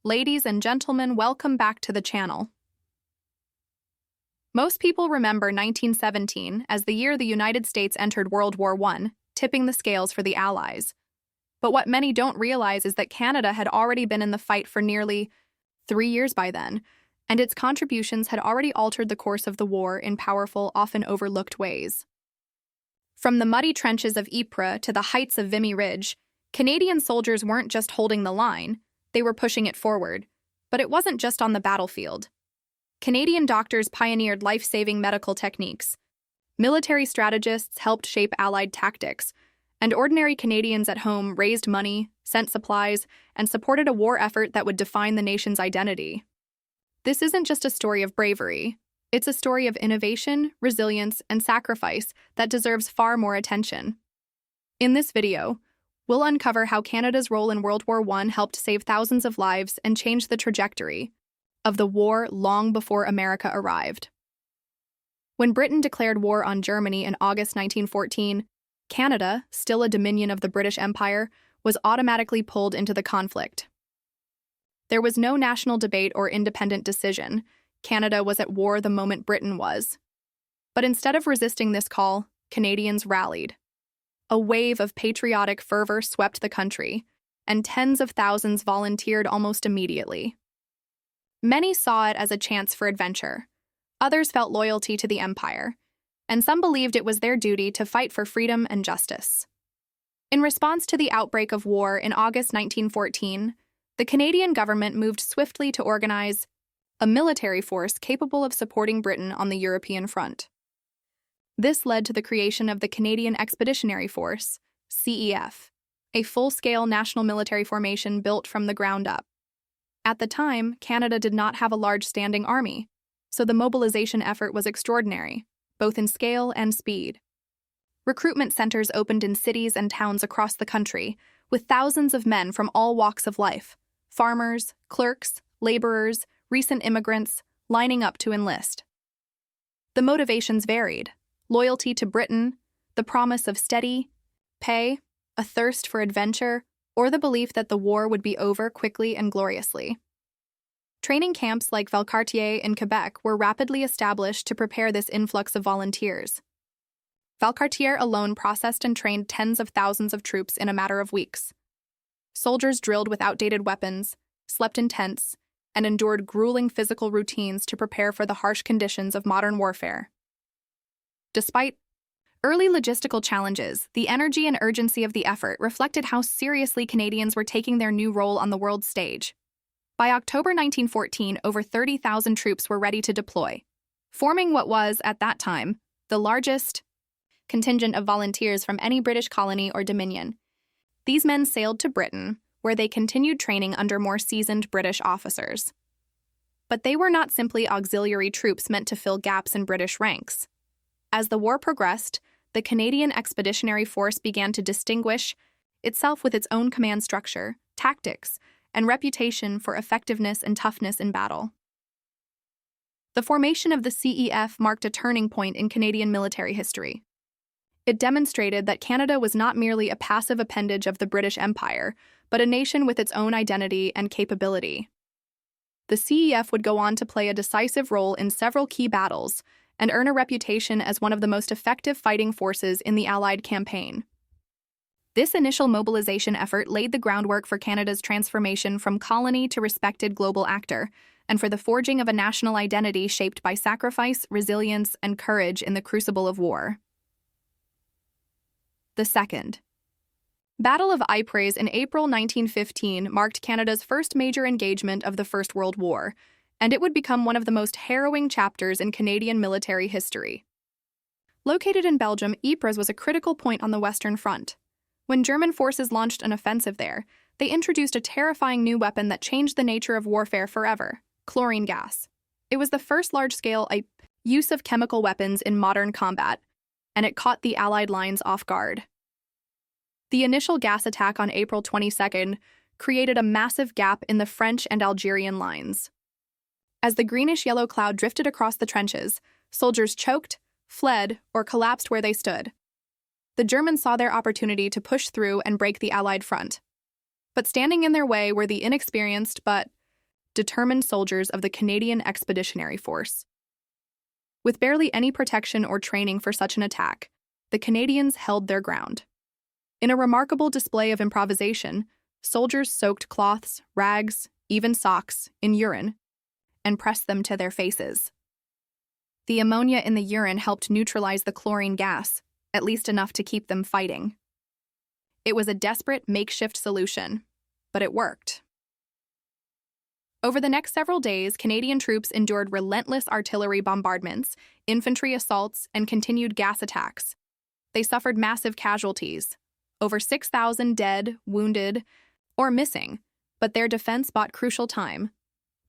Ladies and gentlemen, welcome back to the channel. Most people remember 1917 as the year the United States entered World War I, tipping the scales for the Allies. But what many don't realize is that Canada had already been in the fight for nearly 3 years by then, and its contributions had already altered the course of the war in powerful, often overlooked ways. From the muddy trenches of Ypres to the heights of Vimy Ridge, Canadian soldiers weren't just holding the line, they were pushing it forward. But it wasn't just on the battlefield. Canadian doctors pioneered life-saving medical techniques. Military strategists helped shape Allied tactics, and ordinary Canadians at home raised money, sent supplies, and supported a war effort that would define the nation's identity. This isn't just a story of bravery. It's a story of innovation, resilience, and sacrifice that deserves far more attention. In this video, we'll uncover how Canada's role in World War I helped save thousands of lives and change the trajectory of the war long before America arrived. When Britain declared war on Germany in August 1914, Canada, still a dominion of the British Empire, was automatically pulled into the conflict. There was no national debate or independent decision. Canada was at war the moment Britain was. But instead of resisting this call, Canadians rallied. A wave of patriotic fervor swept the country, and tens of thousands volunteered almost immediately. Many saw it as a chance for adventure. Others felt loyalty to the empire, and some believed it was their duty to fight for freedom and justice. In response to the outbreak of war in August 1914, the Canadian government moved swiftly to organize a military force capable of supporting Britain on the European front. This led to the creation of the Canadian Expeditionary Force, CEF, a full-scale national military formation built from the ground up. At the time, Canada did not have a large standing army, so the mobilization effort was extraordinary, both in scale and speed. Recruitment centers opened in cities and towns across the country, with thousands of men from all walks of life, farmers, clerks, laborers, recent immigrants, lining up to enlist. The motivations varied: loyalty to Britain, the promise of steady pay, a thirst for adventure, or the belief that the war would be over quickly and gloriously. Training camps like Valcartier in Quebec were rapidly established to prepare this influx of volunteers. Valcartier alone processed and trained tens of thousands of troops in a matter of weeks. Soldiers drilled with outdated weapons, slept in tents, and endured grueling physical routines to prepare for the harsh conditions of modern warfare. Despite early logistical challenges, the energy and urgency of the effort reflected how seriously Canadians were taking their new role on the world stage. By October 1914, over 30,000 troops were ready to deploy, forming what was, at that time, the largest contingent of volunteers from any British colony or dominion. These men sailed to Britain, where they continued training under more seasoned British officers. But they were not simply auxiliary troops meant to fill gaps in British ranks. As the war progressed, the Canadian Expeditionary Force began to distinguish itself with its own command structure, tactics, and reputation for effectiveness and toughness in battle. The formation of the CEF marked a turning point in Canadian military history. It demonstrated that Canada was not merely a passive appendage of the British Empire, but a nation with its own identity and capability. The CEF would go on to play a decisive role in several key battles and earn a reputation as one of the most effective fighting forces in the Allied campaign. This initial mobilization effort laid the groundwork for Canada's transformation from colony to respected global actor, and for the forging of a national identity shaped by sacrifice, resilience, and courage in the crucible of war. The Second Battle of Ypres in April 1915 marked Canada's first major engagement of the First World War, and it would become one of the most harrowing chapters in Canadian military history. Located in Belgium, Ypres was a critical point on the Western Front. When German forces launched an offensive there, they introduced a terrifying new weapon that changed the nature of warfare forever: chlorine gas. It was the first large-scale use of chemical weapons in modern combat, and it caught the Allied lines off guard. The initial gas attack on April 22nd created a massive gap in the French and Algerian lines. As the greenish-yellow cloud drifted across the trenches, soldiers choked, fled, or collapsed where they stood. The Germans saw their opportunity to push through and break the Allied front. But standing in their way were the inexperienced but determined soldiers of the Canadian Expeditionary Force. With barely any protection or training for such an attack, the Canadians held their ground. In a remarkable display of improvisation, soldiers soaked cloths, rags, even socks, in urine and pressed them to their faces. The ammonia in the urine helped neutralize the chlorine gas, at least enough to keep them fighting. It was a desperate makeshift solution, but it worked. Over the next several days, Canadian troops endured relentless artillery bombardments, infantry assaults, and continued gas attacks. They suffered massive casualties, over 6,000 dead, wounded, or missing, but their defense bought crucial time.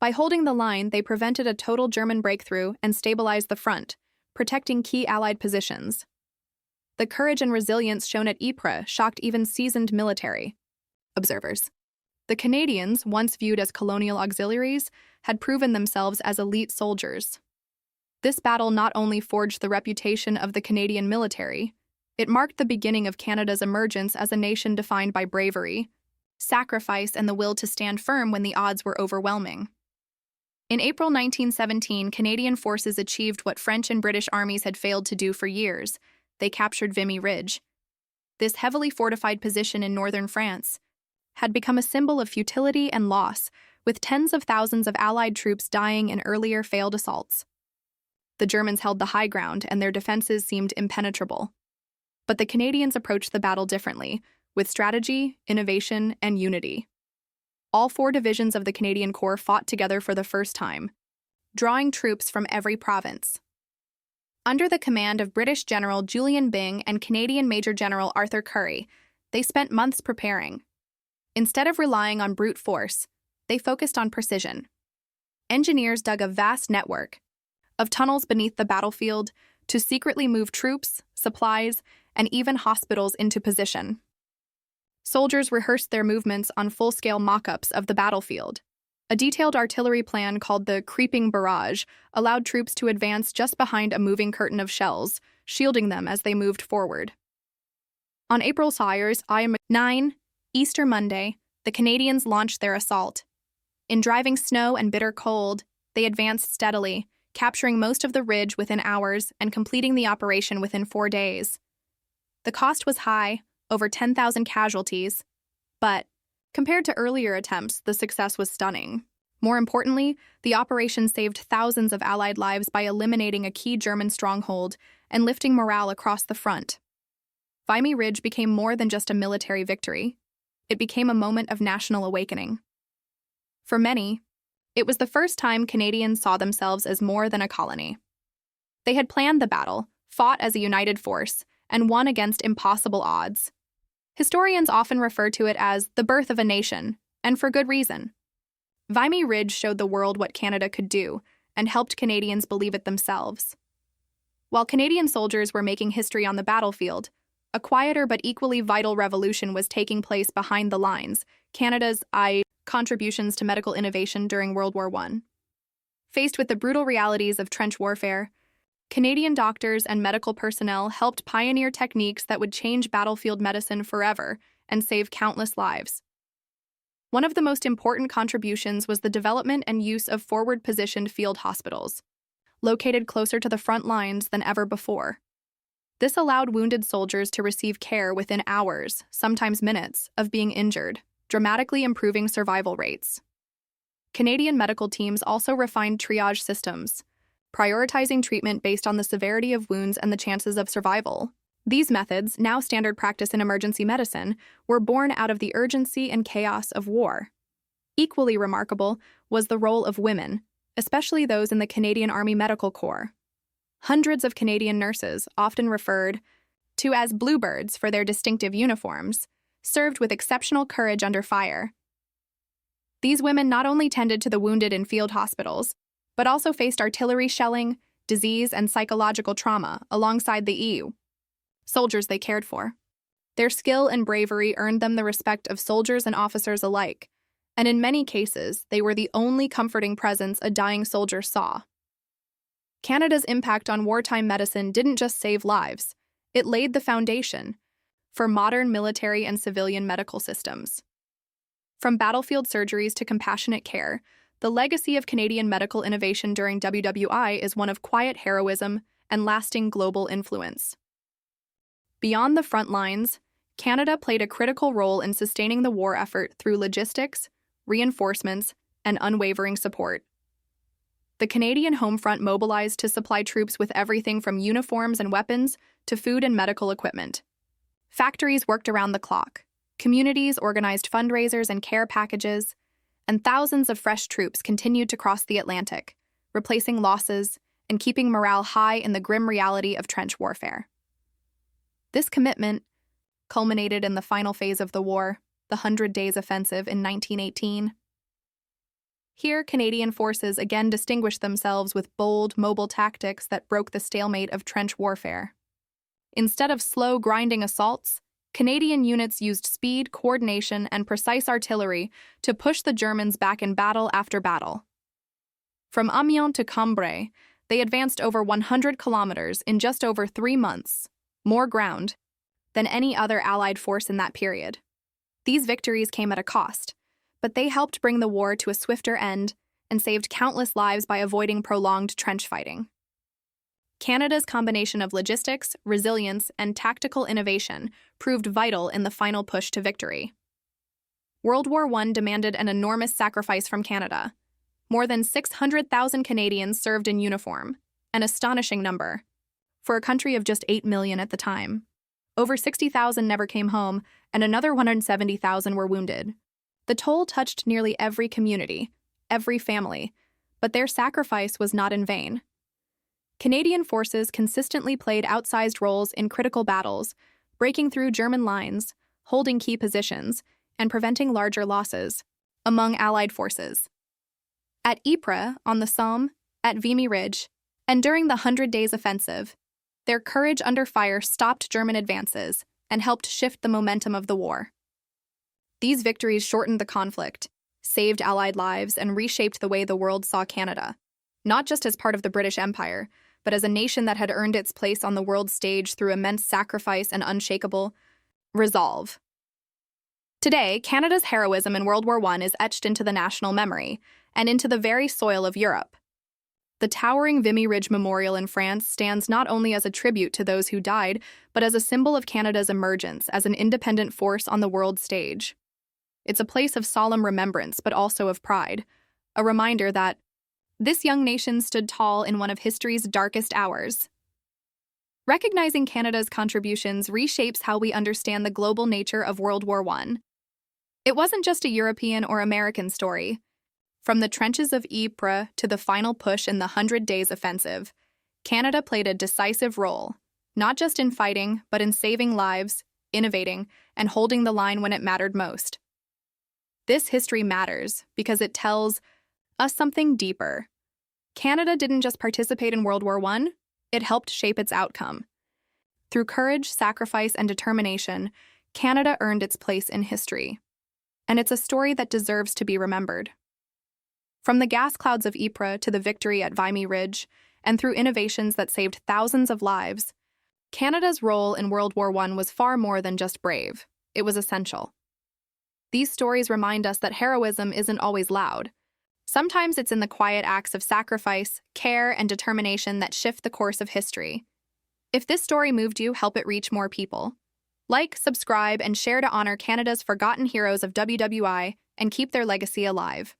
By holding the line, they prevented a total German breakthrough and stabilized the front, protecting key Allied positions. The courage and resilience shown at Ypres shocked even seasoned military observers. The Canadians, once viewed as colonial auxiliaries, had proven themselves as elite soldiers. This battle not only forged the reputation of the Canadian military, it marked the beginning of Canada's emergence as a nation defined by bravery, sacrifice, and the will to stand firm when the odds were overwhelming. In April 1917, Canadian forces achieved what French and British armies had failed to do for years. They captured Vimy Ridge. This heavily fortified position in northern France had become a symbol of futility and loss, with tens of thousands of Allied troops dying in earlier failed assaults. The Germans held the high ground, and their defenses seemed impenetrable. But the Canadians approached the battle differently, with strategy, innovation, and unity. All 4 divisions of the Canadian Corps fought together for the first time, drawing troops from every province. Under the command of British General Julian Byng and Canadian Major General Arthur Currie, they spent months preparing. Instead of relying on brute force, they focused on precision. Engineers dug a vast network of tunnels beneath the battlefield to secretly move troops, supplies, and even hospitals into position. Soldiers rehearsed their movements on full-scale mock-ups of the battlefield. A detailed artillery plan called the creeping barrage allowed troops to advance just behind a moving curtain of shells, shielding them as they moved forward. On April 9, Easter Monday, the Canadians launched their assault. In driving snow and bitter cold, they advanced steadily, capturing most of the ridge within hours and completing the operation within 4 days. The cost was high, over 10,000 casualties, but compared to earlier attempts, the success was stunning. More importantly, the operation saved thousands of Allied lives by eliminating a key German stronghold and lifting morale across the front. Vimy Ridge became more than just a military victory. It became a moment of national awakening. For many, it was the first time Canadians saw themselves as more than a colony. They had planned the battle, fought as a united force, and won against impossible odds. Historians often refer to it as the birth of a nation, and for good reason. Vimy Ridge showed the world what Canada could do and helped Canadians believe it themselves. While Canadian soldiers were making history on the battlefield, a quieter but equally vital revolution was taking place behind the lines, Canada's contributions to medical innovation during World War I. Faced with the brutal realities of trench warfare, Canadian doctors and medical personnel helped pioneer techniques that would change battlefield medicine forever and save countless lives. One of the most important contributions was the development and use of forward-positioned field hospitals, located closer to the front lines than ever before. This allowed wounded soldiers to receive care within hours, sometimes minutes, of being injured, dramatically improving survival rates. Canadian medical teams also refined triage systems, prioritizing treatment based on the severity of wounds and the chances of survival. These methods, now standard practice in emergency medicine, were born out of the urgency and chaos of war. Equally remarkable was the role of women, especially those in the Canadian Army Medical Corps. Hundreds of Canadian nurses, often referred to as bluebirds for their distinctive uniforms, served with exceptional courage under fire. These women not only tended to the wounded in field hospitals, but also faced artillery shelling, disease, and psychological trauma alongside the soldiers they cared for. Their skill and bravery earned them the respect of soldiers and officers alike, and in many cases, they were the only comforting presence a dying soldier saw. Canada's impact on wartime medicine didn't just save lives, it laid the foundation for modern military and civilian medical systems. From battlefield surgeries to compassionate care, The legacy of Canadian medical innovation during WWI is one of quiet heroism and lasting global influence. Beyond the front lines, Canada played a critical role in sustaining the war effort through logistics, reinforcements, and unwavering support. The Canadian home front mobilized to supply troops with everything from uniforms and weapons to food and medical equipment. Factories worked around the clock, communities organized fundraisers and care packages, and thousands of fresh troops continued to cross the Atlantic, replacing losses and keeping morale high in the grim reality of trench warfare. This commitment culminated in the final phase of the war, the 100 Days Offensive in 1918. Here, Canadian forces again distinguished themselves with bold, mobile tactics that broke the stalemate of trench warfare. Instead of slow, grinding assaults, Canadian units used speed, coordination, and precise artillery to push the Germans back in battle after battle. From Amiens to Cambrai, they advanced over 100 kilometers in just over 3 months, more ground than any other Allied force in that period. These victories came at a cost, but they helped bring the war to a swifter end and saved countless lives by avoiding prolonged trench fighting. Canada's combination of logistics, resilience, and tactical innovation proved vital in the final push to victory. World War I demanded an enormous sacrifice from Canada. More than 600,000 Canadians served in uniform, an astonishing number, for a country of just 8 million at the time. Over 60,000 never came home, and another 170,000 were wounded. The toll touched nearly every community, every family, but their sacrifice was not in vain. Canadian forces consistently played outsized roles in critical battles, breaking through German lines, holding key positions, and preventing larger losses among Allied forces. At Ypres, on the Somme, at Vimy Ridge, and during the 100 Days Offensive, their courage under fire stopped German advances and helped shift the momentum of the war. These victories shortened the conflict, saved Allied lives, and reshaped the way the world saw Canada, not just as part of the British Empire, but as a nation that had earned its place on the world stage through immense sacrifice and unshakable resolve. Today, Canada's heroism in World War I is etched into the national memory and into the very soil of Europe. The towering Vimy Ridge Memorial in France stands not only as a tribute to those who died, but as a symbol of Canada's emergence as an independent force on the world stage. It's a place of solemn remembrance, but also of pride, a reminder that this young nation stood tall in one of history's darkest hours. Recognizing Canada's contributions reshapes how we understand the global nature of World War I. It wasn't just a European or American story. From the trenches of Ypres to the final push in the 100 Days Offensive, Canada played a decisive role, not just in fighting, but in saving lives, innovating, and holding the line when it mattered most. This history matters because it tells us something deeper. Canada didn't just participate in World War I, it helped shape its outcome. Through courage, sacrifice, and determination, Canada earned its place in history. And it's a story that deserves to be remembered. From the gas clouds of Ypres to the victory at Vimy Ridge, and through innovations that saved thousands of lives, Canada's role in World War I was far more than just brave. It was essential. These stories remind us that heroism isn't always loud. Sometimes it's in the quiet acts of sacrifice, care, and determination that shift the course of history. If this story moved you, help it reach more people. Like, subscribe, and share to honor Canada's forgotten heroes of WWI and keep their legacy alive.